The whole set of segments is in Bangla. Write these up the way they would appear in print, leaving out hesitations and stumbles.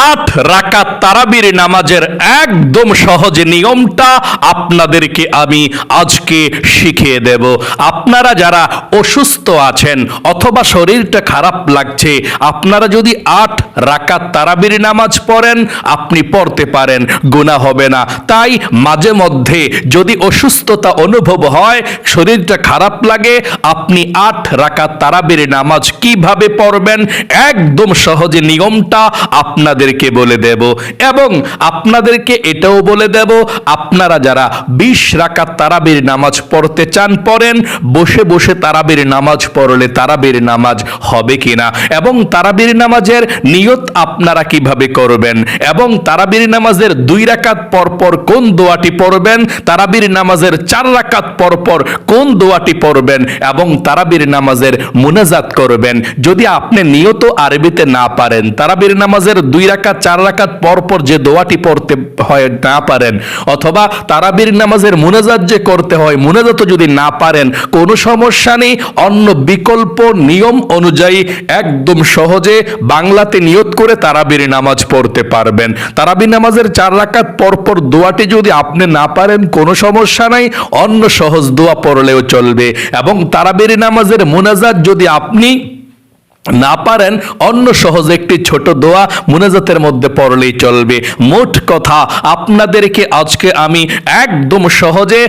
8 রাকাত তারাবির নামাজের একদম সহজ নিয়মটা আপনাদেরকে আমি আজকে শিখিয়ে দেব। আপনারা যারা অসুস্থ আছেন অথবা শরীরটা খারাপ লাগছে, আপনারা যদি 8 রাকাত তারাবির নামাজ পড়েন, আপনি পড়তে পারেন, গুনাহ হবে না। তাই মাঝে মধ্যে যদি অসুস্থতা অনুভব হয়, শরীরটা খারাপ লাগে, আপনি 8 রাকাত তারাবির নামাজ কিভাবে পড়বেন একদম সহজে নিয়মটা আপনাদেরকে বলে দেব। এবং আপনাদেরকে এটাও বলে দেব, আপনারা যারা 20 রাকাত তারাবির নামাজ পড়তে চান পড়েন, বসে বসে তারাবির নামাজ পড়লে তারাবির নামাজ হবে কিনা, এবং তারাবির নামাজের নিয়ত আপনারা কিভাবে করবেন, এবং তারাবির নামাজের 2 রাকাত পরপর কোন দোয়াটি পড়বেন, তারাবির নামাজের 4 রাকাত পরপর কোন দোয়াটি পড়বেন, এবং তারাবির নামাজের মুনাজাত করবেন। যদি আপনি নিয়ত আরবিতে না পারেন, তারাবির নামাজের 2 রাকাত 4 রাকাত পরপর যে দোয়াটি পড়তে হয় না পারেন, অথবা তারাবির নামাজের মুনাজাত যে করতে হয়, মুনাজাতও যদি না পারেন, কোনো সমস্যা নেই। অন্য বিকল্প নিয়ম অনুযায়ী একদম সহজে বাংলাতে নিয়ত করে তারাবির নামাজ পড়তে পারবেন। তারাবির নামাজের 4 রাকাত পরপর দোয়াটি যদি আপনি না পারেন, কোনো সমস্যা নাই, অন্য সহজ দোয়া পড়লেও চলবে। এবং তারাবির নামাজের মুনাজাত যদি আপনি না পারেন, অন্য সহজ একটি ছোট দোয়া মুনাজাতের মধ্যে পড়লেই চলবে। মোট কথা, আপনাদেরকে আজকে আমি একদম সহজে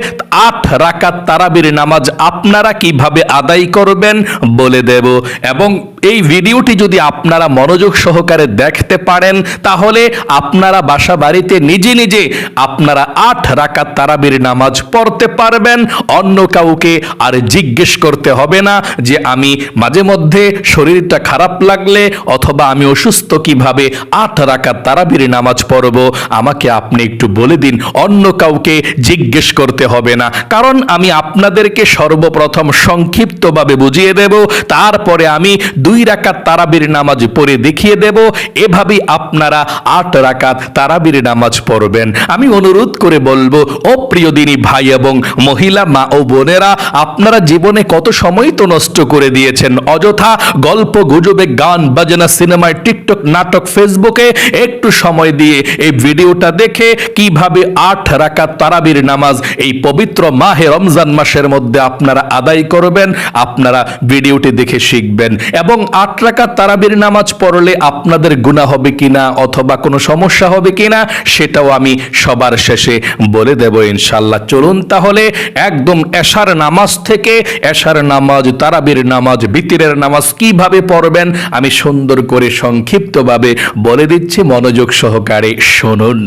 8 রাকাত তারাবির নামাজ আপনারা কিভাবে আদায় করবেন বলে দেব। এবং এই ভিডিওটি যদি আপনারা মনোযোগ সহকারে দেখতে পারেন, তাহলে আপনারা বাসা বাড়িতে নিজে নিজে আপনারা 8 রাকাত তারাবির নামাজ পড়তে পারবেন। অন্য কাউকে আর জিজ্ঞেস করতে হবে না যে আমি মাঝে মধ্যে শরীরটা খারাপ লাগলে অথবা আমি অসুস্থ, কিভাবে 8 রাকাত তারাবির নামাজ পড়ব, আমাকে আপনি একটু বলে দিন। অন্য কাউকে জিজ্ঞেস করতে হবে না, কারণ আমি আপনাদেরকে সর্বপ্রথম সংক্ষিপ্তভাবে বুঝিয়ে দেব, তারপরে আমি 2 রাকাত তারাবির নামাজ পড়ে দেখিয়ে দেব। এভাবেই আপনারা 8 রাকাত তারাবির নামাজ পড়বেন। আমি অনুরোধ করে বলবো, ও প্রিয় দিনী ভাই এবং মহিলা মা ও বোনেরা, আপনারা জীবনে কত সময় তো নষ্ট করে দিয়েছেন অযথা গল্প গুজবে, গান বাজনা, সিনেমায়, টিকটক, নাটক, ফেসবুকে। একটু সময় দিয়ে এই ভিডিওটা দেখে কিভাবে 8 রাকাত তারাবির নামাজ এই পবিত্র মাহে রমজান মাসের মধ্যে আপনারা আদায় করবেন, আপনারা ভিডিওটি দেখে শিখবেন। এবং 8 রাকাত তারাবির নামাজ পড়লে আপনাদের গুনাহ হবে কিনা অথবা কোনো সমস্যা হবে কিনা, সেটাও আমি সবার শেষে বলে দেব ইনশাআল্লাহ। চলুন তাহলে একদম এশার নামাজ থেকে, এশার নামাজ, তারাবির নামাজ, বিতিরের নামাজ কিভাবে পড়বেন আমি সুন্দর করে সংক্ষিপ্তভাবে বলে দিচ্ছি, মনোযোগ সহকারে শুনুন।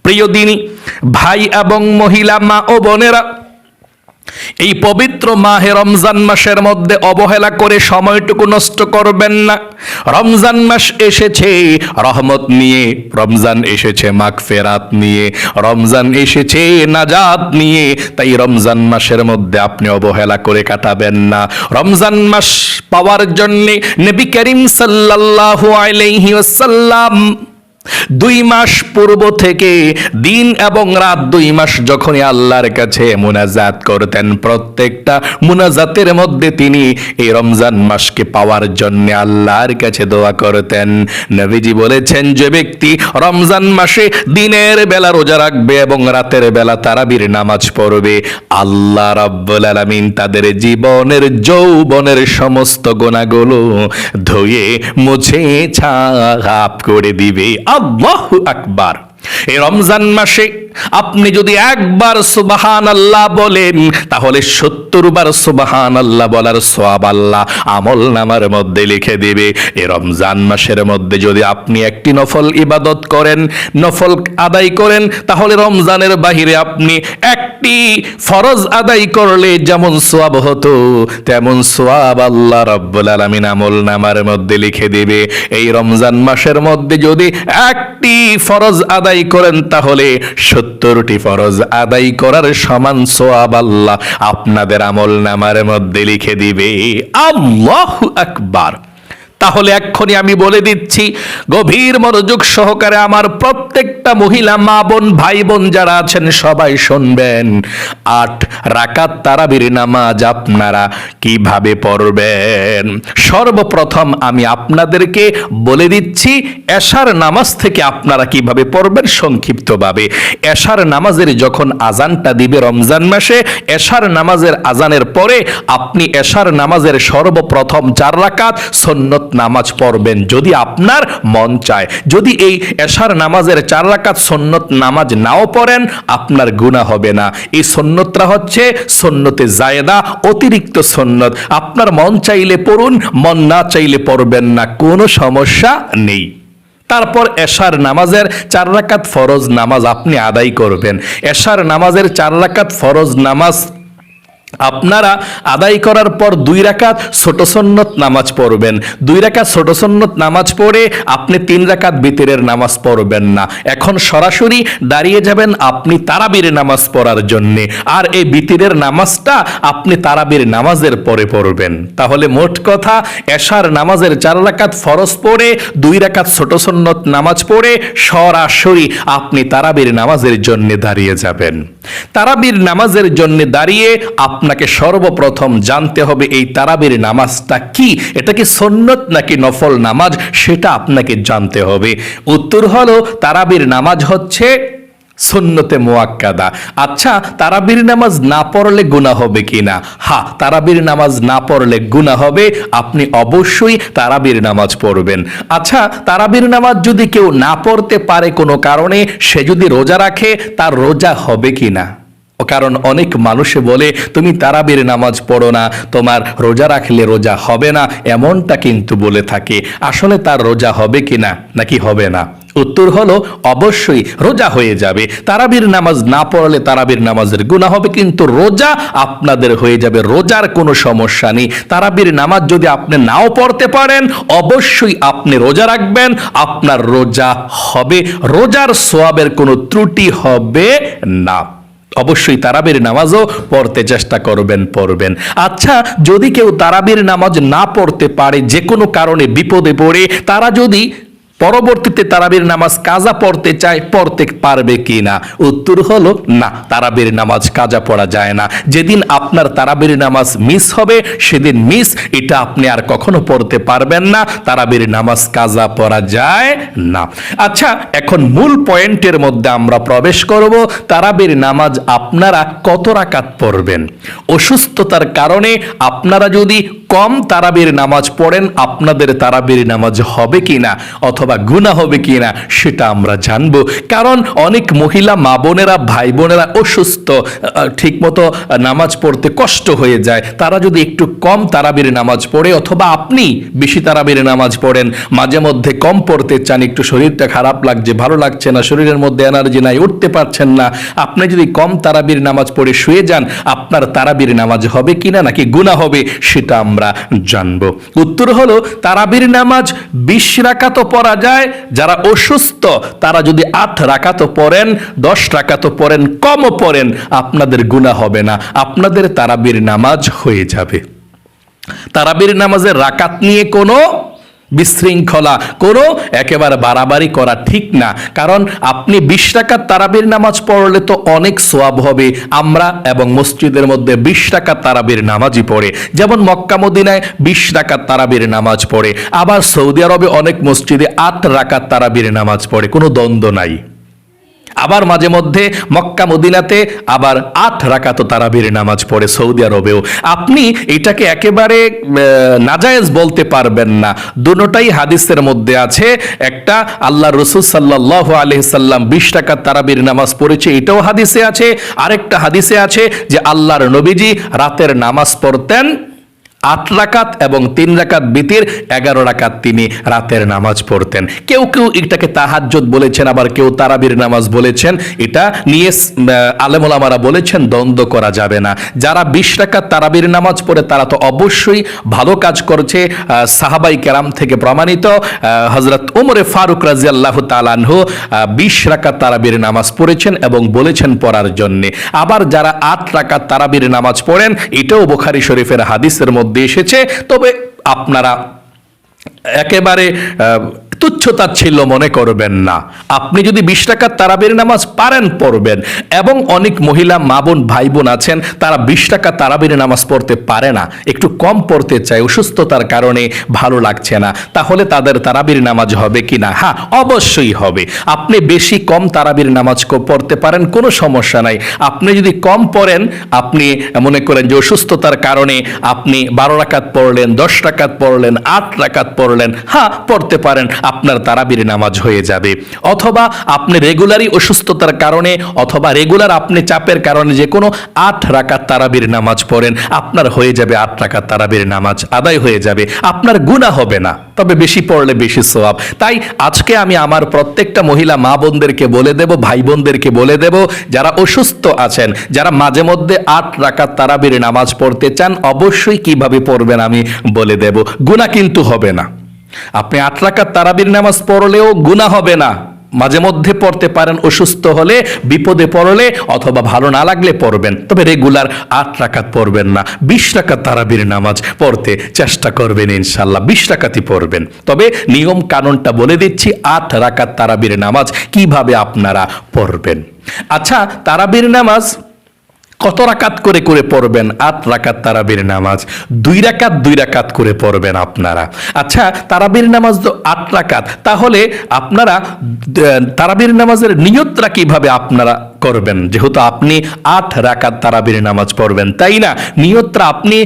প্রিয় দিনী ভাই এবং মহিলা মা ও বোনেরা, এই পবিত্র মাহে রমজান মাসের মধ্যে অবহেলা করে সময়টুকু নষ্ট করবেন না। রমজান মাস এসেছে রহমত নিয়ে, রমজান এসেছে মাগফিরাত নিয়ে, রমজান এসেছে নাজাত নিয়ে। তাই রমজান মাসের মধ্যে আপনি অবহেলা করে কাটাবেন না। রমজান মাস পাওয়ার জন্য নবী করিম সাল্লাল্লাহু আলাইহি ওয়াসাল্লাম 2 মাস পূর্ব থেকে দিন এবং রাত 2 মাস যখনই আল্লাহর কাছে মুনাজাত করতেন, প্রত্যেকটা মুনাজাতের মধ্যে তিনি এই রমজান মাসকে পাওয়ার জন্য আল্লাহর কাছে দোয়া করতেন। নবীজি বলেছেন, যে ব্যক্তি রমজান মাসে দিনের বেলা রোজা রাখবে এবং রাতের বেলা তারাবির নামাজ পড়বে, আল্লাহ রাব্বুল আলামিন তাদের জীবনের যৌবনের সমস্ত গুনাহগুলো ধুয়ে মুছে ছাপ করে দিবে। আল্লাহু আকবার। এই রমজান মাসে আপনি যদি একবার সুবহানাল্লাহ বলেন, তাহলে 70 বার সুবহানাল্লাহ বলার সওয়াব আল্লাহ আমল নামার মধ্যে লিখে দিবে। এই রমজান মাসের মধ্যে যদি আপনি একটি নফল ইবাদত করেন, নফল আদায় করেন, তাহলে রমজানের বাহিরে আপনি একটি ফরজ আদায় করলে যেমন সওয়াব হতো, তেমন সওয়াব আল্লাহ রাব্বুল আলামিন আমল নামার মধ্যে লিখে দিবে। এই রমজান মাসের মধ্যে যদি একটি ফরজ আদায় করেন, তাহলে 70টি ফরজ আদায় করার সমান সওয়াব আল্লাহ আপনাদের আমল নামার মধ্যে লিখে দিবে। আল্লাহু আকবার। তাহলে এক্ষুনি আমি বলে দিচ্ছি, গভীর মনোযোগ সহকারে আমার প্রত্যেকটা মহিলা মা বোন ভাই বোন যারা আছেন সবাই শুনবেন। 8 রাকাত তারাবির নামাজ আপনারা কিভাবে পড়বেন। সর্বপ্রথম আমি আপনাদেরকে বলে দিচ্ছি এশার নামাজ থেকে আপনারা কিভাবে পড়বেন সংক্ষিপ্তভাবে। এশার নামাজের যখন আজানটা দিবে রমজান মাসে, এশার নামাজের আজানের পরে আপনি এশার নামাজের সর্বপ্রথম 4 রাকাত সুন্নত নামাজ পড়বেন যদি আপনার মন চায়। যদি এই এশার নামাজের 4 রাকাত সুন্নত নামাজ নাও পড়েন আপনার গুনাহ হবে না। এই সুন্নতটা হচ্ছে সুন্নতে জায়েদা, অতিরিক্ত সুন্নত। আপনার মন চাইলে পড়ুন, মন না চাইলে পড়বেন না, কোনো সমস্যা নেই। তারপর এশার নামাজের 4 রাকাত ফরজ নামাজ আপনি আদায় করবেন। এশার নামাজের 4 রাকাত ফরজ নামাজ আপনারা আদায় করার পর 2 রাকাত ছোট সুন্নত নামাজ পড়বেন। 2 রাকাত ছোট সুন্নত নামাজ পড়ে আপনি 3 রাকাত বিতরের নামাজ পড়বেন না। এখন সরাসরি দাঁড়িয়ে যাবেন আপনি তারাবির নামাজ পড়ার জন্য, আর এই বিতরের নামাজটা আপনি তারাবির নামাজের পরে পড়বেন। তাহলে মোট কথা এশার নামাজের 4 রাকাত ফরজ পড়ে 2 রাকাত ছোট সুন্নত নামাজ পড়ে সরাসরি আপনি তারাবির নামাজের জন্য দাঁড়িয়ে যাবেন। তারাবির নামাজের জন্য দাঁড়িয়ে আপনাকে সর্বপ্রথম জানতে হবে এই তারাবির নামাজটা কি, এটা কি সুন্নত নাকি নফল নামাজ, সেটা আপনাকে জানতে হবে। উত্তর হলো তারাবির নামাজ হচ্ছে সুন্নতে মুআক্কাদা। আচ্ছা, তারাবির নামাজ না পড়লে গুনাহ হবে কিনা? হ্যাঁ, তারাবির নামাজ না পড়লে গুনাহ হবে, আপনি অবশ্যই তারাবির নামাজ পড়বেন। আচ্ছা, তারাবির নামাজ যদি কেউ না পড়তে পারে কোনো কারণে, সে যদি রোজা রাখে তার রোজা হবে কিনা? কারণ অনেক মানুষে বলে তুমি তারাবির নামাজ পড়ো না, তোমার রোজা রাখলে রোজা হবে না, এমনটা কিন্তু বলে থাকে। আসলে তার রোজা হবে কিনা নাকি হবে না? উত্তর হলো অবশ্যই রোজা হয়ে যাবে। তারাবির নামাজ না পড়লে তারাবির নামাজের গুনাহ হবে, কিন্তু রোজা আপনাদের হয়ে যাবে, রোজার কোনো সমস্যা নেই। তারাবির নামাজ যদি আপনি নাও পড়তে পারেন অবশ্যই আপনি রোজা রাখবেন, আপনার রোজা হবে, রোজার সওয়াবের কোনো ত্রুটি হবে না। অবশ্যই তারাবির নামাজও পড়তে চেষ্টা করবেন, পড়বেন। আচ্ছা, যদি কেউ তারাবির নামাজ না পড়তে পারে, যে কোনো কারণে বিপদে পড়ে, তারা যদি পরবর্তীতে তারাবির নামাজ কাজা পড়তে চায়, পড়তে পারবে কি না? উত্তর হলো না, তারাবির নামাজ কাজা পড়া যায় না। যেদিন আপনার তারাবির নামাজ মিস হবে সেদিন মিস, এটা আপনি আর কখনো পড়তে পারবেন না। তারাবির নামাজ কাজা পড়া যায় না। আচ্ছা, এখন মূল পয়েন্টের মধ্যে আমরা প্রবেশ করব। তারাবির নামাজ আপনারা কত রাকাত পড়বেন? অসুস্থতার কারণে আপনারা যদি কম তারাবির নামাজ পড়েন আপনাদের তারাবির নামাজ হবে কিনা অথবা গুনাহ হবে কিনা সেটা আমরা জানবো। কারণ অনেক মহিলা মা বোনেরা ভাই বোনেরা অসুস্থ, ঠিকমতো নামাজ পড়তে কষ্ট হয়ে যায়। তারা যদি একটু কম তারাবির নামাজ পড়ে, অথবা আপনি বেশি তারাবির নামাজ পড়েন, মাঝে মধ্যে কম পড়তে চান, একটু শরীরটা খারাপ লাগছে, ভালো লাগছে না, শরীরের মধ্যে এনার্জি নাই, উঠতে পারছেন না, আপনি যদি কম তারাবির নামাজ পড়ে শুয়ে যান আপনার তারাবির নামাজ হবে কিনা নাকি গুনাহ হবে সেটা আমরা জানবো। উত্তর হলো তারাবির নামাজ 20 রাকাত পড়া যায়। যারা অসুস্থ তারা যদি 8 রাকাত পড়েন, 10 রাকাত পড়েন, কমও পড়েন, আপনাদের গুনাহ হবে না, আপনাদের তারাবির নামাজ হয়ে যাবে। তারাবির নামাজের রাকাত নিয়ে কোনো বিশৃঙ্খলা, কোনো একেবারে বাড়াবাড়ি করা ঠিক না। কারণ আপনি 20 রাকাত তারাবির নামাজ পড়লে তো অনেক সওয়াব হবে। আমরা এবং মসজিদের মধ্যে 20 রাকাত তারাবির নামাজই পড়ে, যেমন মক্কা মদিনায় 20 রাকাত তারাবির নামাজ পড়ে, আবার সৌদি আরবে অনেক মসজিদে 8 রাকাত তারাবির নামাজ পড়ে, কোনো দ্বন্দ্ব নাই। আবার মাঝে মধ্যে মক্কা মদিনাতে আবার 8 রাকাত তারাবির নামাজ পড়ে সৌদি আরবেও। আপনি এটাকে একেবারে নাজায়েজ বলতে পারবেন না, দুটোটাই হাদিসের মধ্যে আছে। একটা আল্লাহ রাসূল সাল্লাল্লাহু আলাইহি সাল্লাম 20 রাকাত তারাবির নামাজ পড়েছে, এটাও হাদিসে আছে। আরেকটা হাদিসে আছে যে আল্লাহর নবীজি রাতের নামাজ পড়তেন 8 রাকাত এবং 3 রাকাত বিতির 11 রাকাত তিনি রাতের নামাজ পড়তেন। কেউ কেউ এটাকে তাহাজ্জুদ বলেছেন, আবার কেউ তারাবির নামাজ বলেছেন। এটা নিয়ে আলেম ওলামারা বলেছেন দ্বন্দ্ব করা যাবে না। যারা 20 রাকাত তারাবির নামাজ পড়ে তারা তো অবশ্যই ভালো কাজ করছে। সাহাবাই কেরাম থেকে প্রমাণিত হযরত ওমর ফারুক রাদিয়াল্লাহু তাআলা আনহু 20 রাকাত তারাবির নামাজ পড়েছেন এবং বলেছেন পড়ার জন্য। আবার যারা 8 রাকাত তারাবির নামাজ পড়েন, এটাও বুখারী শরীফের হাদিসের মধ্যে এসেছে। তবে আপনারা একেবারে তুচ্ছ-তাচ্ছিল্য মনে করবেন না। আপনি যদি 20 রাকাত তারাবির নামাজ পারেন পড়বেন, এবং অনেক মহিলা মা বোন ভাই বোন আছেন তারা 20 রাকাত তারাবির নামাজ পড়তে পারে না, একটু কম পড়তে চায়, অসুস্থতার কারণে ভালো লাগছে না, তাহলে তাদের তারাবির নামাজ হবে কি না? হ্যাঁ, অবশ্যই হবে। আপনি বেশি কম তারাবির নামাজ পড়তে পারেন, কোনো সমস্যা নাই। আপনি যদি কম পড়েন, আপনি মনে করেন যে অসুস্থতার কারণে আপনি 12 রাকাত পড়লেন, 10 রাকাত পড়লেন, 8 রাকাত পড়লেন, হ্যাঁ পড়তে পারেন, আপনার তারাবির নামাজ হয়ে যাবে। অথবা আপনি রেগুলারই অসুস্থতার কারণে অথবা রেগুলার আপনি চাপের কারণে যে কোনো 8 রাকাত তারাবির নামাজ পড়েন, আপনার হয়ে যাবে 8 রাকাত তারাবির নামাজ আদায় হয়ে যাবে, আপনার গুনাহ হবে না, তবে বেশি পড়লে বেশি সওয়াব। তাই আজকে আমি আমার প্রত্যেকটা মহিলা মা বোনদেরকে বলে দেব, ভাই বোনদেরকে বলে দেব, যারা অসুস্থ আছেন, যারা মাঝে মধ্যে 8 রাকাত তারাবির নামাজ পড়তে চান, অবশ্যই কিভাবে পড়বেন আমি বলে দেব। গুনাহ কিন্তু হবে না। আপনি 8 রাকাত তারাবির নামাজ পড়লেও গুনাহ হবে না। মাঝে মধ্যে পড়তে পারেন, অসুস্থ হলে, বিপদে পড়লে, অথবা ভালো না লাগলে পড়বেন, তবে রেগুলার 8 রাকাত পড়বেন না। 20 রাকাত তারাবির নামাজ পড়তে চেষ্টা করবেন, ইনশাল্লাহ 20 রাকাতই পড়বেন। তবে নিয়ম কানুনটা বলে দিচ্ছি, 8 রাকাত তারাবির নামাজ কিভাবে আপনারা পড়বেন। আচ্ছা, তারাবির নামাজ কত রাকাত করে করে পড়বেন? 8 রাকাত তারাবির নামাজ 2 রাকাত 2 রাকাত করে পড়বেন আপনারা। আচ্ছা, তারাবির নামাজ তো 8 রাকাত, তাহলে আপনারা তারাবির নামাজের নিয়তটা কিভাবে আপনারা করবেন? যেহেতু আপনি 8 রাকাত তারাবির নামাজ পড়বেন, তাই না? নিয়তটা আপনি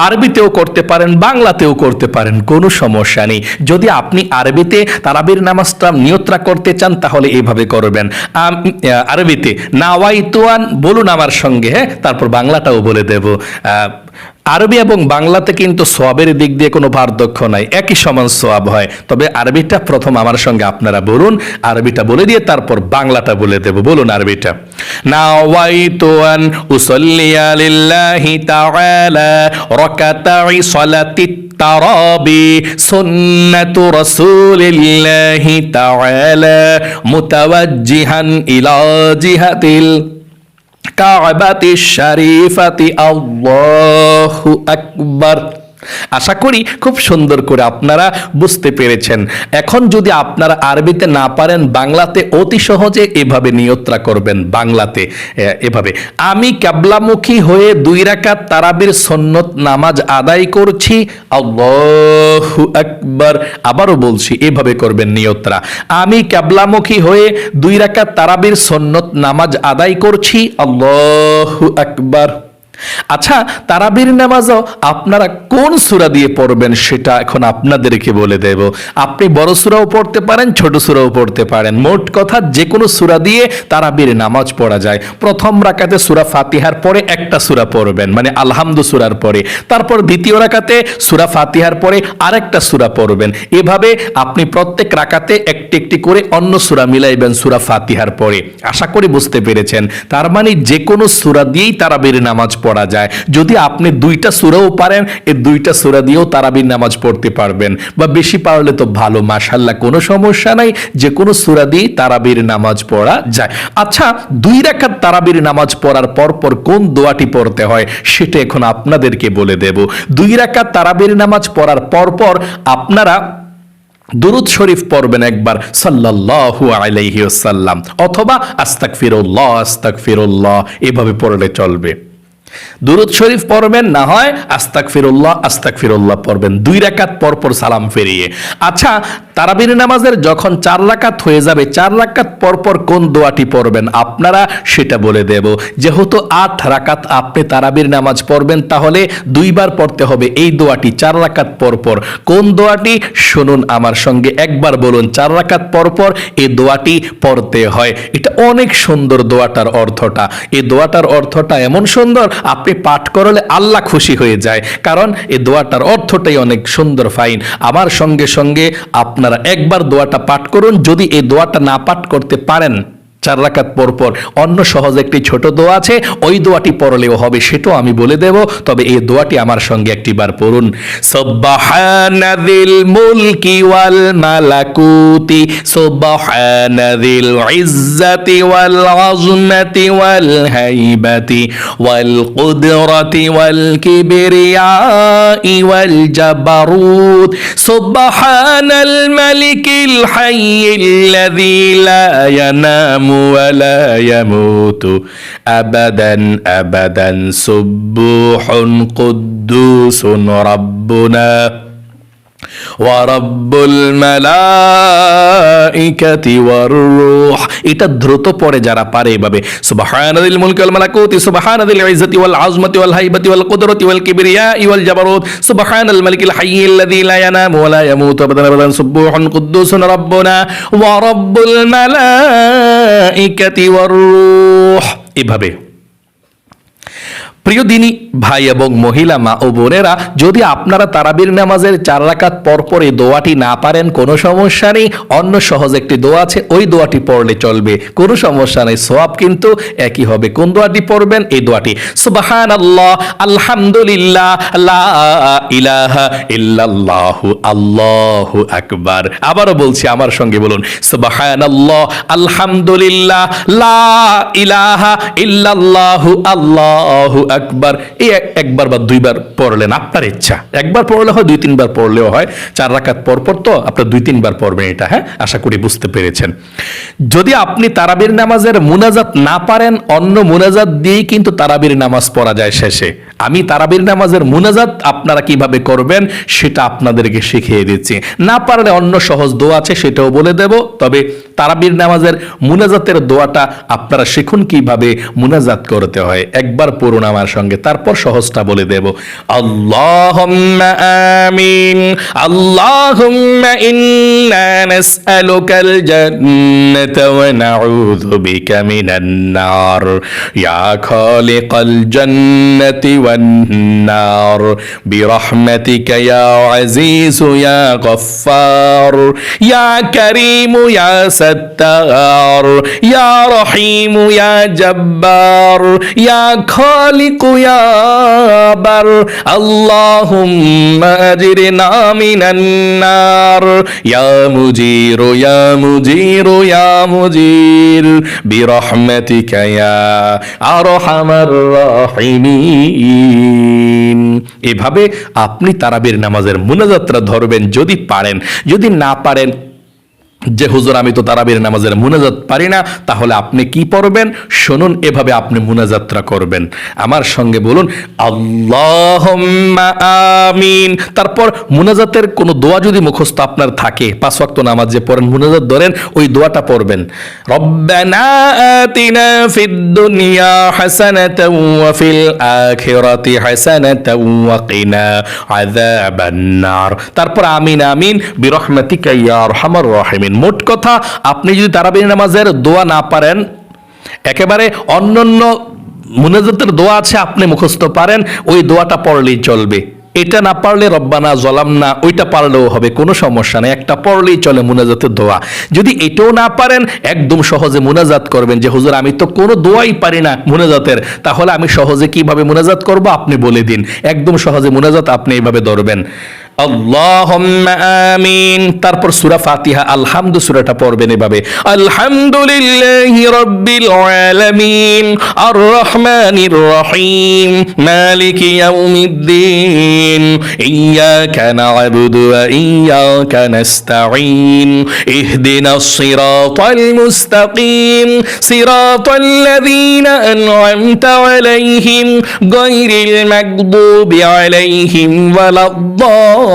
আরবিতেও করতে পারেন, বাংলাতেও করতে পারেন, কোনো সমস্যা নেই। যদি আপনি আরবিতে তারাবির নামাজটা নিয়তটা করতে চান, তাহলে এইভাবে করবেন। আরবিতে নাওয়াইতুয়ান বলুন আমার সঙ্গে, হ্যাঁ, তারপর বাংলাটাও বলে দেব। আরবি এবং বাংলাতে কিন্তু সওয়াবের দিক দিয়ে কোনো পার্থক্য নাই, একই সমান সওয়াব হয়। তবে আরবিটা প্রথম আমার সঙ্গে আপনারা বলুন, আরবিটা বলে দিয়ে তারপর বাংলাটা বলে দেব। বলুন আরবিটা। নাওয়াইতু আন উসাল্লিয়া লিল্লাহি তাআলা রাকাতাই সালাতিত তারাবি সুন্নাতু রাসূলিল্লাহি তাআলা মুতাওয়াজ্জিহান ইলা জিহাতিল কাবাতি শরীফাতি আল্লাহু আকবার। আশা করি খুব সুন্দর করে আপনারা বুঝতে পেরেছেন। এখন যদি আপনারা আরবিতে না পারেন, বাংলাতে অতি সহজে এভাবে নিয়তরা করবেন। বাংলাতে এভাবে, আমি কিবলামুখী হয়ে 2 রাকাত তারাবির সুন্নত নামাজ আদায় করছি, আল্লাহু আকবার। আবারও বলছি, এভাবে করবেন নিয়তরা। আমি কিবলামুখী হয়ে 2 রাকাত তারাবির সুন্নত নামাজ আদায় করছি, আল্লাহু আকবার। আচ্ছা, তারাবির নামাজও আপনারা কোন সূরা দিয়ে পড়বেন সেটা এখন আপনাদেরকে বলে দেব। আপনি বড় সূরাও পড়তে পারেন, ছোট সূরাও পড়তে পারেন। মোট কথা যে কোনো সূরা দিয়ে তারাবির নামাজ পড়া যায়। প্রথম রাকাতে সূরা ফাতিহার পরে একটা সূরা পড়বেন, মানে আলহামদু সূরার পরে। তারপর দ্বিতীয় রাকাতে সূরা ফাতিহার পরে আরেকটা সূরা পড়বেন। এভাবে আপনি প্রত্যেক রাকাতে একটি একটি করে অন্য সূরা মিলাইবেন সূরা ফাতিহার পরে। আশা করি বুঝতে পেরেছেন। তার মানে যে কোনো সূরা দিয়েই তারাবির নামাজ পড়া যায়। যদি আপনি 2টা সূরাও পারেন, এই 2টা সূরা দিয়েও তারাবির নামাজ পড়তে পারবেন, বা বেশি পারলে তো ভালো, মাশাআল্লাহ, কোনো সমস্যা নাই। যে কোনো সূরা দিয়ে তারাবির নামাজ পড়া যায়। আচ্ছা, 2 রাকাত তারাবির নামাজ পড়ার পর কোন দোয়াটি পড়তে হয় সেটা এখন আপনাদেরকে বলে দেব। 2 রাকাত তারাবির নামাজ পড়ার পর আপনারা দুরূদ শরীফ পড়বেন একবার, সাল্লাল্লাহু আলাইহি ওয়াসাল্লাম, অথবা আস্তাগফিরুল্লাহ আস্তাগফিরুল্লাহ, এভাবে পড়লে চলবে। দুরূদ শরীফ পড়বেন, না হয় আস্তাগফিরুল্লাহ আস্তাগফিরুল্লাহ পড়বেন 2 রাকাত পর সালাম ফিরিয়ে। আচ্ছা, তারাবির নামাজের যখন 4 রাকাত হয়ে যাবে, 4 রাকাত পর কোন দোয়াটি পড়বেন আপনারা সেটা বলে দেব। যেহেতু 8 রাকাত আপনি তারাবির নামাজ পড়বেন, তাহলে 2 বার পড়তে হবে এই দোয়াটি 4 রাকাত পর। কোন দোয়াটি শুনুন আমার সঙ্গে, একবার বলুন। 4 রাকাত পর এই দোয়াটি পড়তে হয়। এটা অনেক সুন্দর দোয়াটার অর্থটা। এই দোয়াটার অর্থটা এমন সুন্দর, আপনি পাঠ করলে আল্লাহ খুশি হয়ে যায়, কারণ এই দোয়াটার অর্থটাই অনেক সুন্দর, ফাইন। আমার সঙ্গে সঙ্গে আপনারা একবার দোয়াটা পাঠ করুন। যদি এই দোয়াটা না পাঠ করতে পারেন, 4 রাকাত পর পর অন্য সহজ একটি ছোট দোয়া আছে, ওই দোয়াটি পড়লেও হবে, সেটাও আমি বলে দেব। তবে এই দোয়াটি আমার সঙ্গে একটিবার পড়ুন। সুবহানাযিল মুলকি ওয়াল মালাকুতি সুবহানাযিল ইজ্জাতি ওয়াল আযমাতি ওয়াল হাইবাতি ওয়াল কুদরাতি ওয়াল কিবরিয়াই ওয়াল জাবারুত সুবহানাল মালিকিল হাইয়্যিল্লাযী লা ইয়ানামু ولا يموت أبدا أبدا سبوح قدوس ربنا ওয়ারাব্বুল মালাইকাতি ওয়ার রূহ। এটা দ্রুত পড়ে যারা পারে এভাবে সুবহানাল মুলকি ওয়াল মালাকুতি সুবহানাল ইজ্জাতি ওয়াল আযমাতি ওয়াল হাইবাতি ওয়াল কুদরাতি ওয়াল কিবরিয়াই ওয়াল জাবারুত সুবহানাল মালিকিল হাইয়্যিল্লাযী লা ইয়ানামু ওয়া লা ইয়ামুতু আবাদান আবাদান সুবহুন কুদ্দুসুন রাব্বুনা ওয়া রাব্বুল মালাইকাতি ওয়ার রূহ। এভাবে প্রিয় দিনী ভাই এবং মহিলা মা ও বোনেরা, যদি আপনারা তারাবির নামাজের 4 রাকাত পর পর এই দোয়াটি না পারেন কোনো সমস্যা নেই, অন্য সহজ একটি দোয়া আছে, ওই দোয়াটি পড়লে চলবে, কোনো সমস্যা নেই, সওয়াব কিন্তু একই হবে। কোন দোয়াটি পড়বেন? এই দোয়াটি সুবহানাল্লাহ আলহামদুলিল্লাহ লা ইলাহা ইল্লাল্লাহু আল্লাহু আকবার। আবারও বলছি, আমার সঙ্গে বলুন সুবহানাল্লাহ আলহামদুলিল্লাহ লা ইলাহা ইল্লাল্লাহু আল্লাহু আকবার। এই একবার বা দুইবার পড়লেন, আপনার ইচ্ছা, একবার পড়লে হয়, 2-3 বার পড়লেও হয়। 4 রাকাত পর পর তো আপনার 2-3 বার পড়বেন এটা, হ্যাঁ, আশা করি বুঝতে পেরেছেন। যদি আপনি তারাবির নামাজের মুনাজাত না পারেন, অন্য মুনাজাত দিয়েই কিন্তু তারাবির নামাজ পড়া যায় শেষে। আমি তারাবির নামাজের মুনাজাত আপনারা কিভাবে করবেন সেটা আপনাদেরকে শিখিয়ে দিচ্ছি। না পারলে অন্য সহজ দোয়া আছে, সেটাও বলে দেব। তবে তারাবির নামাজের মুনাজাতের দোয়াটা আপনারা শিখুন কিভাবে মুনাজাত করতে হয়। একবার পড়ুন আমার সঙ্গে, তারপর সহজটা বলে দেব। আল্লাহুম্মা আমিন আল্লাহুম্মা ইন্না নাসআলুকাল জান্নাতা ওয়া নাউযু বিকা মিনান নার ইয়া খালিকাল জান্নাতি ওয়ান নার বিরহমাতিকা ইয়া আজিজু ইয়া গফফার ইয়া কারীমু ইয়া সাত্তার ইয়া রহিমু ইয়া জব্বার ইয়া খালিকু ইয়া বার আল্লাহুম্মা আজরিনা মিনান নার ইয়া মুজিরু ইয়া মুজিরু ইয়া মুজির বিরহমাতিকা ইয়া আরহামার রাহিমিন। এভাবে আপনি তারাবির নামাজের মুনাজাতটা ধরবেন যদি পারেন। যদি না পারেন, যে হুজুর আমি তো তারাবির নামাজের মুনাজাত পারি না, তাহলে আপনি কি পড়বেন শুনুন, এভাবে আপনি মুনাজাতটা করবেন। আমার সঙ্গে বলুন আল্লাহুম্মা আমিন। তারপর মুনাজাতের কোনো দোয়া যদি মুখস্থ আপনার থাকে, 5 ওয়াক্ত নামাজ যে পড়েন মুনাজাত ধরেন, ওই দোয়াটা পড়বেন। রব্বানা আতিনা ফিদ দুনিয়া হাসানাতাও ওয়া ফিল আখিরাতি হাসানাতাও ওয়া কিনা আযাবান নার। তারপর আমিন আমিন বিরহমাতিকা ইয়া আরহামার রাহিমিন। মোট কথা, আপনি যদি তারাবির নামাজের দোয়া না পারেন, একেবারে অন্যান্য মুনাজাতের দোয়া আছে আপনি মুখস্থ পারেন, ওই দোয়াটা পড়লেই চলবে। এটা না পারলে রব্বানা জলামনা ওইটা পারলেও হবে, কোনো সমস্যা নেই, একটা পড়লেই চলে মুনাজাতের দোয়া। যদি এটাও না পারেন, একদম সহজে মুনাজাত করবেন যে হুজুর আমি তো কোনো দোয়াই পারি না মুনাজাতের, তাহলে আমি সহজে কিভাবে মুনাজাত করব আপনি বলে দিন। একদম সহজে মুনাজাত আপনি এইভাবে ধরবেন আল্লাহুম্মা আমিন। তারপর সূরা ফাতিহা আলহামদু সূরাটা পড়বেন এভাবে আলহামদুলিল্লাহি রাব্বিল আলামিন আর রহমানির রহিম মালিকি ইয়াউমিদ্দিন ইয়্যাকা না'বুদু ওয়া ইয়্যাকা নাস্তাঈন ইহদিনাস সিরাতাল মুস্তাকিম সিরাতাল লাযীনা আন'আমতা আলাইহিম গায়রিল মাগদুবি আলাইহিম ওয়ালাদ-দাল্লিন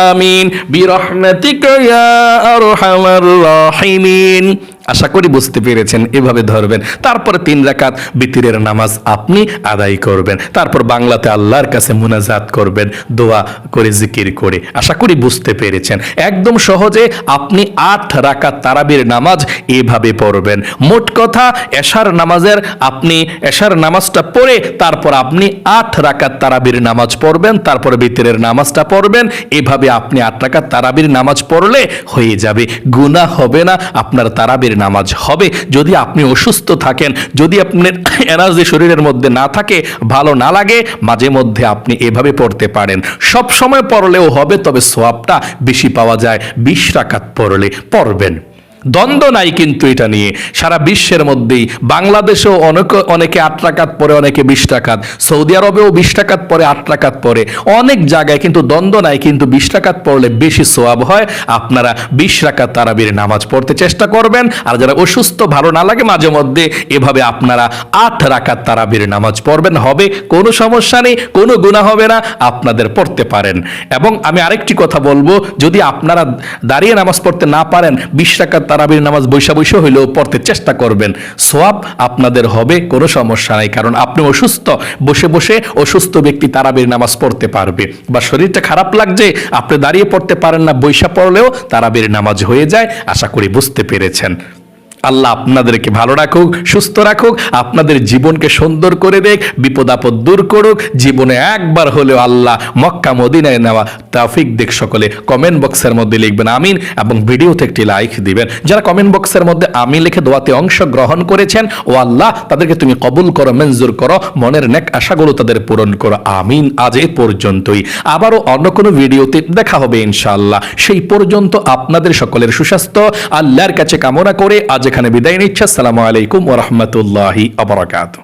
আমিন বিরহমাতিকা ইয়া আরহামার রাহিমিন। আশা করি বুঝতে পেরেছেন, এভাবে ধরবেন। তারপরে 3 রাকাত বিতিরের নামাজ আপনি আদায় করবেন। তারপর বাংলাতে আল্লাহর কাছে মুনাজাত করবেন, দোয়া করে জিকির করে। আশা করি বুঝতে পেরেছেন। একদম সহজে আপনি 8 রাকাত তারাবির নামাজ এভাবে পড়বেন। মোট কথা, এশার নামাজটা পড়ে তারপর আপনি 8 রাকাত তারাবির নামাজ পড়বেন, তারপর বিতিরের নামাজটা পড়বেন। এভাবে আপনি 8 রাকাত তারাবির নামাজ পড়লে হয়ে যাবে, গুনাহ হবে না, আপনার তারাবির নামাজ হবে। যদি আপনি অসুস্থ থাকেন, যদি আপনার এনার্জি শরীরের মধ্যে না থাকে, ভালো না লাগে, মাঝে মধ্যে আপনি এভাবে পড়তে পারেন। সব সময় পড়লেও হবে, তবে সওয়াবটা বেশি পাওয়া যায় 20 রাকাত পড়লে। পড়বেন, দ্বন্দ্ব নাই কিন্তু এটা নিয়ে। সারা বিশ্বের মধ্যেই, বাংলাদেশেও অনেকে 8 রাকাত পড়ে, অনেকে 20 রাকাত, সৌদি আরবেও 20 রাকাত পড়ে, 8 রাকাত পড়ে, অনেক জায়গায় কিন্তু দ্বন্দ্ব নাই, কিন্তু 20 রাকাত পড়লে বেশি সওয়াব হয়। আপনারা 20 রাকাত তারাবির নামাজ পড়তে চেষ্টা করবেন। আর যারা অসুস্থ, ভালো না লাগে, মাঝে মধ্যে এভাবে আপনারা 8 রাকাত তারাবির নামাজ পড়বেন, হবে, কোনো সমস্যা নেই, কোনো গুনাহ হবে না, আপনাদের পড়তে পারেন। এবং আমি আরেকটি কথা বলবো, যদি আপনারা দাঁড়িয়ে নামাজ পড়তে না পারেন, 20 রাকাত তারাবির নামাজ বৈশা বৈশা হইলেও পড়তে চেষ্টা করবেন, সওয়াব আপনাদের হবে, কোনো সমস্যা নাই। কারণ আপনি অসুস্থ, বসে বসে অসুস্থ ব্যক্তি তারাবির নামাজ পড়তে পারবে। বা শরীরটা খারাপ লাগছে, আপনি দাঁড়িয়ে পড়তে পারেন না, বৈশা পড়লেও তারাবির নামাজ হয়ে যায়। আশা করি বুঝতে পেরেছেন। আল্লাহ আপনাদেরকে ভালো রাখুক, সুস্থ রাখুক, আপনাদের জীবনকে সুন্দর করে দেখ, বিপদ আপদ দূর করুক। জীবনে একবার হলেও আল্লাহ মক্কা মদিনায় নেওয়া তৌফিক দেখ। সকলে কমেন্ট বক্সের মধ্যে লিখবেন আমিন, এবং ভিডিওতে একটি লাইক দিবেন। যারা কমেন্ট বক্সের মধ্যে আমিন লিখে দোয়াতে অংশগ্রহণ করেছেন, ও আল্লাহ তাদেরকে তুমি কবুল করো, মঞ্জুর করো, মনের নেক আশাগুলো তাদের পূরণ করো, আমিন। আজ এ পর্যন্তই, আবারও অন্য কোনো ভিডিওতে দেখা হবে ইনশাআল্লাহ। সেই পর্যন্ত আপনাদের সকলের সুস্বাস্থ্য আল্লাহর কাছে কামনা করে আজ এখানে বিদায় নিচ্ছি। আসসালামু আলাইকুম ওয়া রাহমাতুল্লাহি ওয়া বারাকাতুহু।